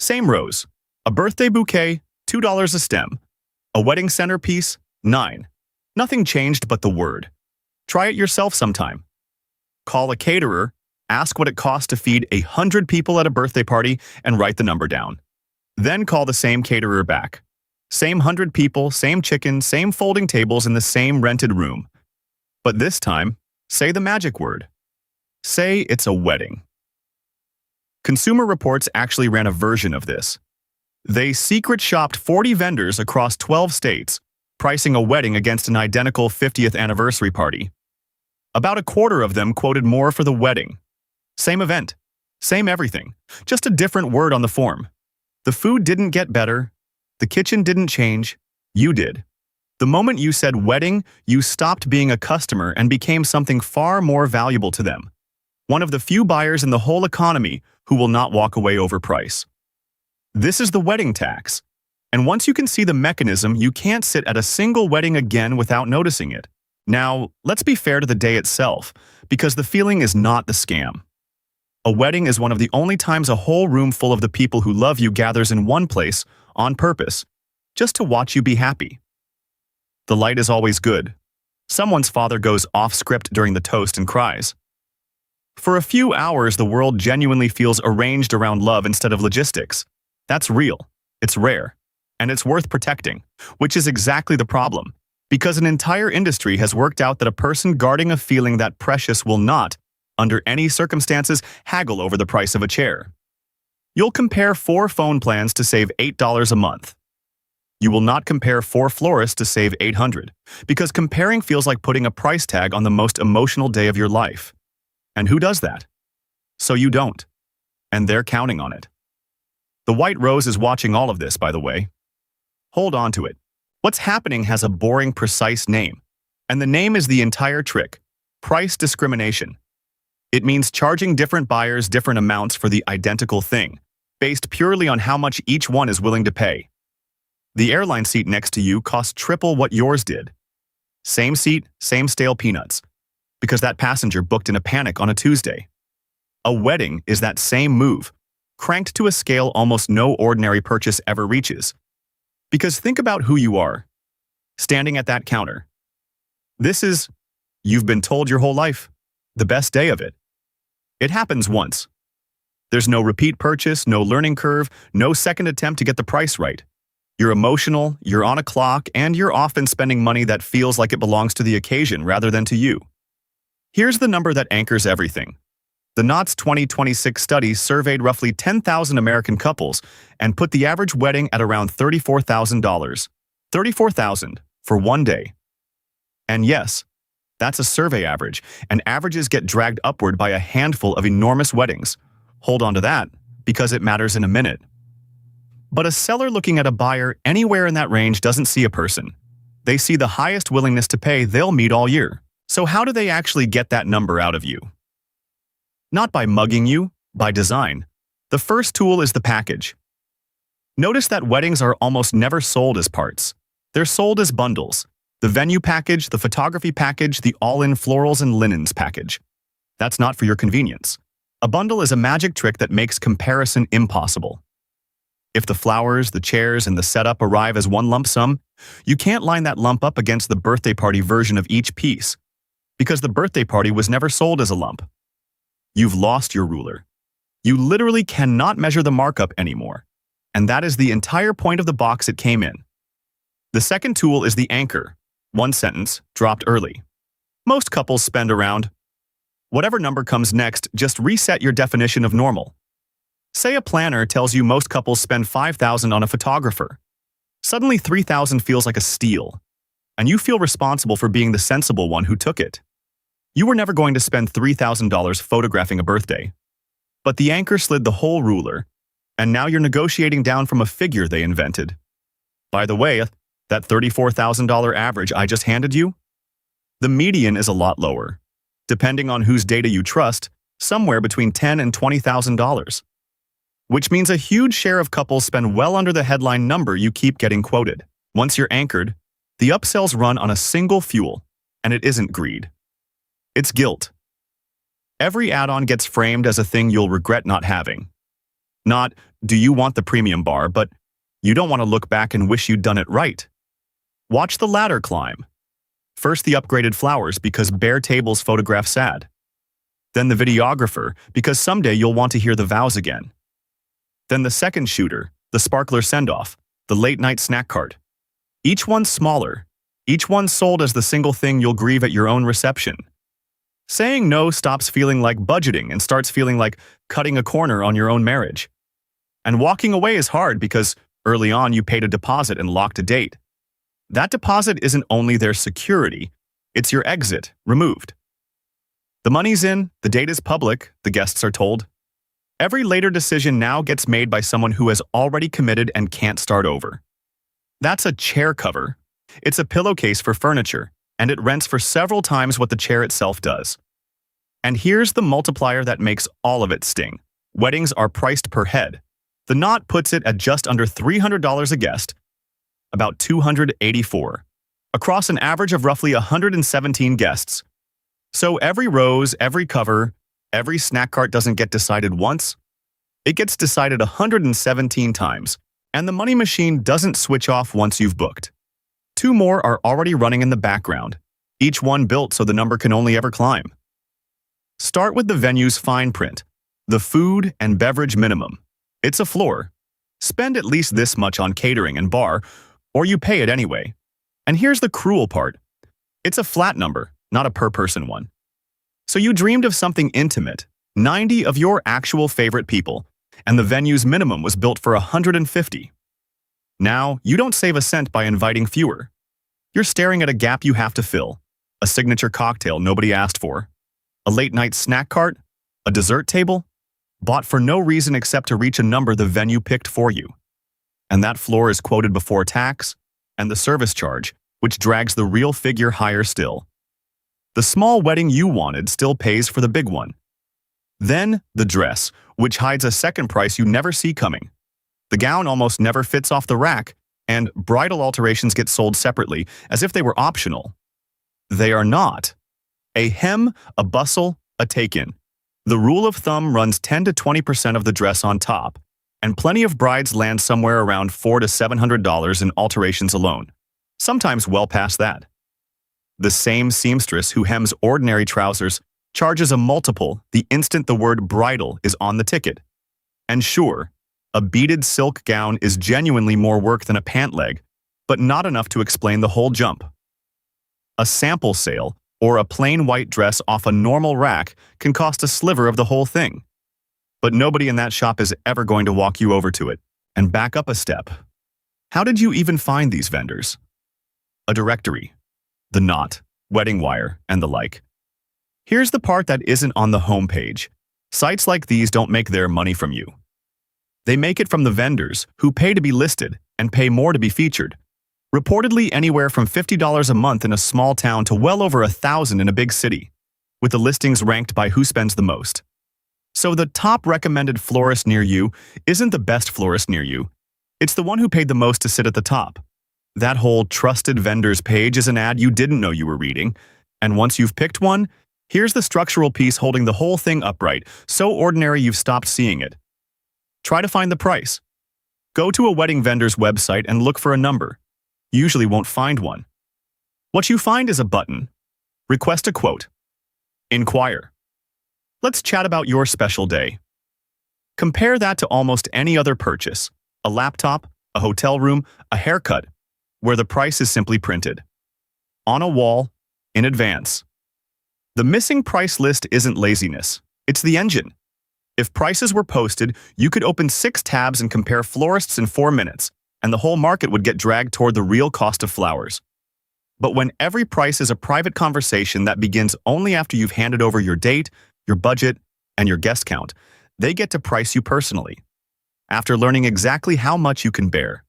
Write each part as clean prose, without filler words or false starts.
Same rows. A birthday bouquet, $2 a stem. A wedding centerpiece, $9. Nothing changed but the word. Try it yourself sometime. Call a caterer, ask what it costs to feed 100 people at a birthday party, and write the number down. Then call the same caterer back. Same 100 people, same chicken, same folding tables in the same rented room. But this time, say the magic word. Say it's a wedding. Consumer Reports actually ran a version of this. They secret shopped 40 vendors across 12 states, pricing a wedding against an identical 50th anniversary party. About a quarter of them quoted more for the wedding. Same event, same everything, just a different word on the form. The food didn't get better, the kitchen didn't change, you did. The moment you said wedding, you stopped being a customer and became something far more valuable to them. One of the few buyers in the whole economy who will not walk away over price. This is the wedding tax. And once you can see the mechanism, you can't sit at a single wedding again without noticing it. Now, let's be fair to the day itself, because the feeling is not the scam. A wedding is one of the only times a whole room full of the people who love you gathers in one place, on purpose, just to watch you be happy. The light is always good. Someone's father goes off script during the toast and cries. For a few hours, the world genuinely feels arranged around love instead of logistics. That's real, it's rare, and it's worth protecting, which is exactly the problem. Because an entire industry has worked out that a person guarding a feeling that precious will not, under any circumstances, haggle over the price of a chair. You'll compare 4 phone plans to save $8 a month. You will not compare 4 florists to save $800, because comparing feels like putting a price tag on the most emotional day of your life. And who does that? So you don't. And they're counting on it. The White Rose is watching all of this, by the way. Hold on to it. What's happening has a boring, precise name. And the name is the entire trick. Price discrimination. It means charging different buyers different amounts for the identical thing, based purely on how much each one is willing to pay. The airline seat next to you costs triple what yours did. Same seat, same stale peanuts, because that passenger booked in a panic on a Tuesday. A wedding is that same move, cranked to a scale almost no ordinary purchase ever reaches. Because think about who you are, standing at that counter. This is, you've been told your whole life, the best day of it. It happens once. There's no repeat purchase, no learning curve, no second attempt to get the price right. You're emotional, you're on a clock, and you're often spending money that feels like it belongs to the occasion rather than to you. Here's the number that anchors everything. The Knott's 2026 study surveyed roughly 10,000 American couples and put the average wedding at around $34,000. $34,000 for one day. And yes, that's a survey average, and averages get dragged upward by a handful of enormous weddings. Hold on to that, because it matters in a minute. But a seller looking at a buyer anywhere in that range doesn't see a person. They see the highest willingness to pay they'll meet all year. So how do they actually get that number out of you? Not by mugging you, by design. The first tool is the package. Notice that weddings are almost never sold as parts. They're sold as bundles. The venue package, the photography package, the all-in florals and linens package. That's not for your convenience. A bundle is a magic trick that makes comparison impossible. If the flowers, the chairs, and the setup arrive as one lump sum, you can't line that lump up against the birthday party version of each piece, because the birthday party was never sold as a lump. You've lost your ruler. You literally cannot measure the markup anymore, and that is the entire point of the box it came in. The second tool is the anchor. One sentence, dropped early. Most couples spend around. Whatever number comes next, just reset your definition of normal. Say a planner tells you most couples spend $5,000 on a photographer. Suddenly $3,000 feels like a steal, and you feel responsible for being the sensible one who took it. You were never going to spend $3,000 photographing a birthday. But the anchor slid the whole ruler, and now you're negotiating down from a figure they invented. By the way, that $34,000 average I just handed you? The median is a lot lower, depending on whose data you trust, somewhere between $10,000 and $20,000. Which means a huge share of couples spend well under the headline number you keep getting quoted. Once you're anchored, the upsells run on a single fuel, and it isn't greed. It's guilt. Every add-on gets framed as a thing you'll regret not having. Not, do you want the premium bar, but you don't want to look back and wish you'd done it right. Watch the ladder climb. First the upgraded flowers because bare tables photograph sad. Then the videographer because someday you'll want to hear the vows again. Then the second shooter, the sparkler send-off, the late-night snack cart. Each one smaller, each one sold as the single thing you'll grieve at your own reception. Saying no stops feeling like budgeting and starts feeling like cutting a corner on your own marriage. And walking away is hard because early on you paid a deposit and locked a date. That deposit isn't only their security, it's your exit removed. The money's in, the date is public, the guests are told. Every later decision now gets made by someone who has already committed and can't start over. That's a chair cover. It's a pillowcase for furniture, and it rents for several times what the chair itself does. And here's the multiplier that makes all of it sting. Weddings are priced per head. The Knot puts it at just under $300 a guest, about $284, across an average of roughly 117 guests. So every rose, every cover, every snack cart doesn't get decided once. It gets decided 117 times, and the money machine doesn't switch off once you've booked. 2 more are already running in the background, each one built so the number can only ever climb. Start with the venue's fine print, the food and beverage minimum. It's a floor. Spend at least this much on catering and bar, or you pay it anyway. And here's the cruel part. It's a flat number, not a per-person one. So you dreamed of something intimate, 90 of your actual favorite people, and the venue's minimum was built for 150. Now, you don't save a cent by inviting fewer. You're staring at a gap you have to fill, a signature cocktail nobody asked for, a late-night snack cart, a dessert table, bought for no reason except to reach a number the venue picked for you. And that floor is quoted before tax and the service charge, which drags the real figure higher still. The small wedding you wanted still pays for the big one. Then the dress, which hides a second price you never see coming. The gown almost never fits off the rack, and bridal alterations get sold separately, as if they were optional. They are not. A hem, a bustle, a take-in. The rule of thumb runs 10 to 20% of the dress on top, and plenty of brides land somewhere around $400 to $700 in alterations alone, sometimes well past that. The same seamstress who hems ordinary trousers charges a multiple the instant the word bridal is on the ticket. And sure, a beaded silk gown is genuinely more work than a pant leg, but not enough to explain the whole jump. A sample sale or a plain white dress off a normal rack can cost a sliver of the whole thing. But nobody in that shop is ever going to walk you over to it. And back up a step. How did you even find these vendors? A directory, the Knot, Wedding Wire, and the like. Here's the part that isn't on the homepage. Sites like these don't make their money from you. They make it from the vendors, who pay to be listed and pay more to be featured. Reportedly anywhere from $50 a month in a small town to well over $1,000 in a big city, with the listings ranked by who spends the most. So the top recommended florist near you isn't the best florist near you. It's the one who paid the most to sit at the top. That whole trusted vendors page is an ad you didn't know you were reading. And once you've picked one, here's the structural piece holding the whole thing upright, so ordinary you've stopped seeing it. Try to find the price. Go to a wedding vendor's website and look for a number. You usually won't find one. What you find is a button. Request a quote. Inquire. Let's chat about your special day. Compare that to almost any other purchase, a laptop, a hotel room, a haircut, where the price is simply printed. On a wall, in advance. The missing price list isn't laziness, it's the engine. If prices were posted, you could open 6 tabs and compare florists in 4 minutes, and the whole market would get dragged toward the real cost of flowers. But when every price is a private conversation that begins only after you've handed over your date, your budget, and your guest count, they get to price you personally. After learning exactly how much you can bear.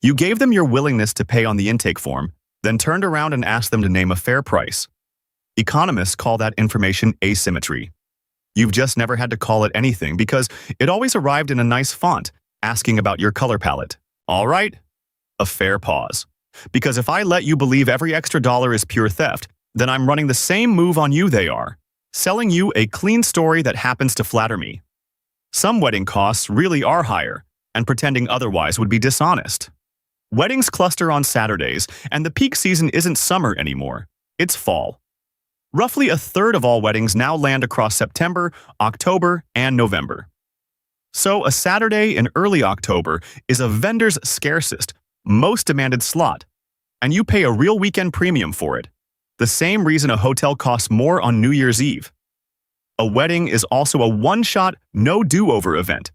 You gave them your willingness to pay on the intake form, then turned around and asked them to name a fair price. Economists call that information asymmetry. You've just never had to call it anything because it always arrived in a nice font, asking about your color palette. All right? A fair pause. Because if I let you believe every extra dollar is pure theft, then I'm running the same move on you they are, selling you a clean story that happens to flatter me. Some wedding costs really are higher, and pretending otherwise would be dishonest. Weddings cluster on Saturdays, and the peak season isn't summer anymore. It's fall. Roughly a third of all weddings now land across September, October, and November. So a Saturday in early October is a vendor's scarcest, most demanded slot, and you pay a real weekend premium for it. The same reason a hotel costs more on New Year's Eve. A wedding is also a one-shot, no-do-over event.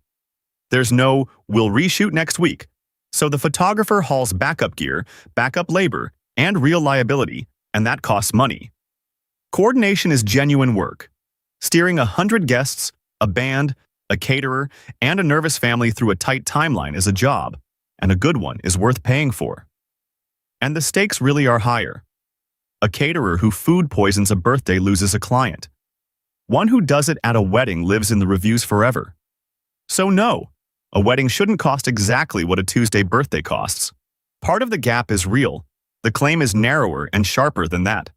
There's no, we'll reshoot next week. So the photographer hauls backup gear, backup labor, and real liability, and that costs money. Coordination is genuine work. Steering 100 guests, a band, a caterer, and a nervous family through a tight timeline is a job, and a good one is worth paying for. And the stakes really are higher. A caterer who food poisons a birthday loses a client. One who does it at a wedding lives in the reviews forever. So no, a wedding shouldn't cost exactly what a Tuesday birthday costs. Part of the gap is real. The claim is narrower and sharper than that.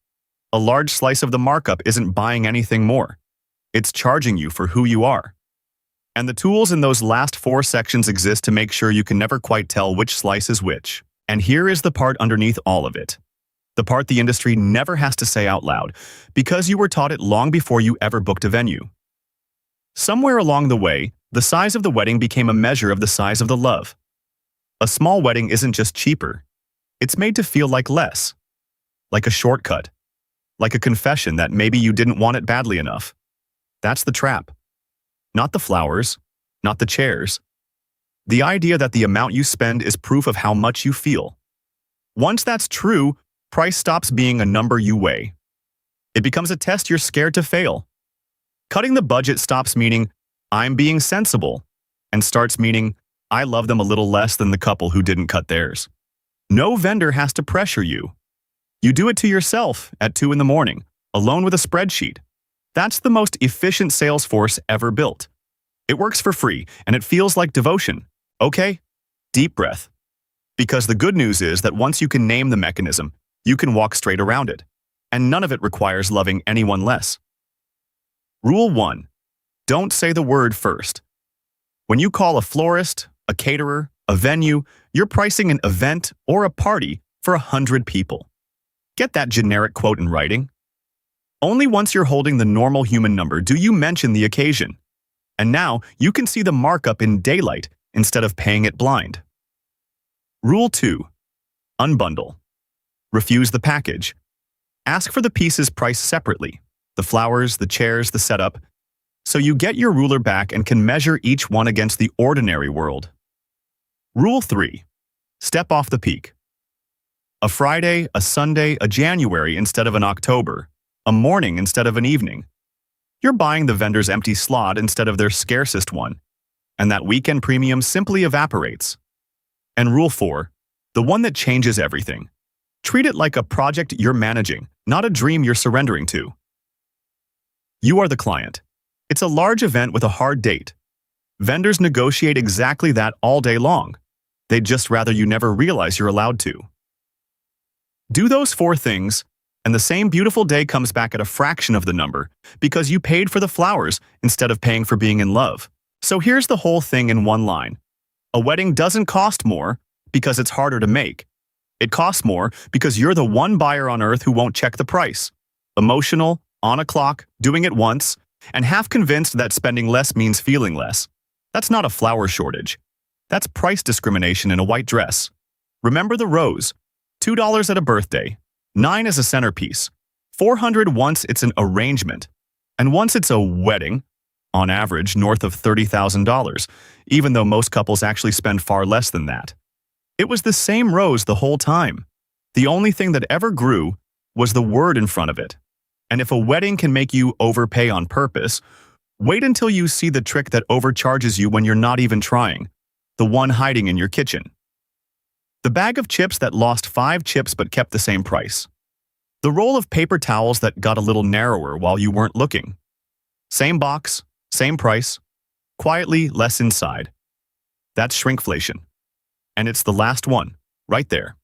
A large slice of the markup isn't buying anything more. It's charging you for who you are. And the tools in those last 4 sections exist to make sure you can never quite tell which slice is which. And here is the part underneath all of it. The part the industry never has to say out loud, because you were taught it long before you ever booked a venue. Somewhere along the way, the size of the wedding became a measure of the size of the love. A small wedding isn't just cheaper. It's made to feel like less. Like a shortcut. Like a confession that maybe you didn't want it badly enough. That's the trap. Not the flowers, not the chairs. The idea that the amount you spend is proof of how much you feel. Once that's true, price stops being a number you weigh. It becomes a test you're scared to fail. Cutting the budget stops meaning, I'm being sensible, and starts meaning, I love them a little less than the couple who didn't cut theirs. No vendor has to pressure you. You do it to yourself at 2 in the morning, alone with a spreadsheet. That's the most efficient sales force ever built. It works for free, and it feels like devotion. Okay? Deep breath. Because the good news is that once you can name the mechanism, you can walk straight around it, and none of it requires loving anyone less. Rule 1. Don't say the word first. When you call a florist, a caterer, a venue, you're pricing an event or a party for 100 people. Get that generic quote in writing. Only once you're holding the normal human number do you mention the occasion. And now you can see the markup in daylight instead of paying it blind. Rule 2. Unbundle. Refuse the package. Ask for the pieces priced separately, the flowers, the chairs, the setup, so you get your ruler back and can measure each one against the ordinary world. Rule 3. Step off the peak. A Friday, a Sunday, a January instead of an October, a morning instead of an evening. You're buying the vendor's empty slot instead of their scarcest one, and that weekend premium simply evaporates. And Rule 4, the one that changes everything. Treat it like a project you're managing, not a dream you're surrendering to. You are the client. It's a large event with a hard date. Vendors negotiate exactly that all day long. They'd just rather you never realize you're allowed to. Do those 4 things, and the same beautiful day comes back at a fraction of the number because you paid for the flowers instead of paying for being in love. So here's the whole thing in one line. A wedding doesn't cost more because it's harder to make. It costs more because you're the one buyer on earth who won't check the price. Emotional, on a clock, doing it once, and half convinced that spending less means feeling less. That's not a flower shortage. That's price discrimination in a white dress. Remember the rose. $2 at a birthday. $9 as a centerpiece. $400 once it's an arrangement. And once it's a wedding, on average north of $30,000, even though most couples actually spend far less than that. It was the same rose the whole time. The only thing that ever grew was the word in front of it. And if a wedding can make you overpay on purpose, wait until you see the trick that overcharges you when you're not even trying, the one hiding in your kitchen. The bag of chips that lost 5 chips but kept the same price. The roll of paper towels that got a little narrower while you weren't looking. Same box, same price, quietly less inside. That's shrinkflation. And it's the last one, right there.